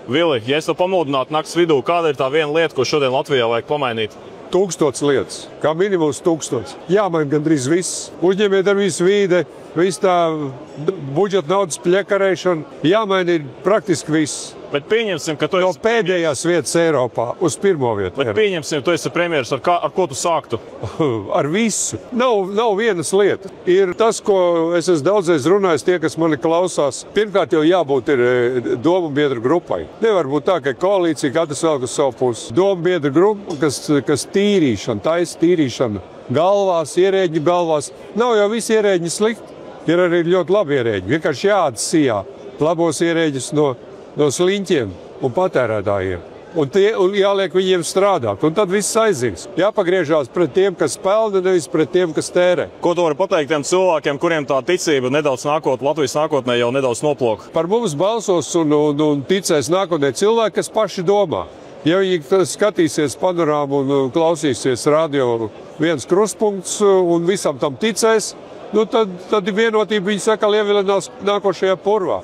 Vili, ja es tev pamodinātu nakts vidū, kāda ir tā viena lieta, ko šodien Latvijā vajag pamainīt? 1000 lietas, kā minimums 1000. Jāmaina gandrīz viss. Uzņēmējdarbības vīde, viss tā budžeta naudas pļekarēšana, jāmaina ir praktiski viss. Bet pieņemsim, ka tu No esi... pēdējās vietas Eiropā uz pirmo vietu. Bet pieņemsim, tu esi premjeras, ar ko tu sāktu? Ar visu. Nav vienas lietas. Ir tas, ko es esmu daudzreiz runājis, tie, kas mani klausās. Pirmkārt, jau jābūt ir domu biedru grupai. Nevar būt tā, ka koalīcija katrs velk uz savu pusi. Domu biedru grupa, kas tīrīšana, taisa tīrīšana galvās, ierēģi galvās. Nav jau visi ierēģi slikti. Ir arī ļoti labi ierēģi. Vienkārši jāatsijā labos ierēģis no sliņķiem un patērētājiem. Un jāliek viņiem strādāt. Un tad viss aizies. Jāpagriežās pret tiem, kas pelna, nevis pret tiem, kas tērē. Ko tu vari pateikt tiem cilvēkiem, kuriem tā ticība nedaudz Latvijas nākotnē jau nedaudz noplok? Par mums balsos un ticēs nākotnē cilvēki, kas paši domā. Ja viņi skatīsies panorāmu un klausīsies radio viens krustpunkts un visam tam ticēs, tad vienotība viņi saka ievilinās nākošajā purvā.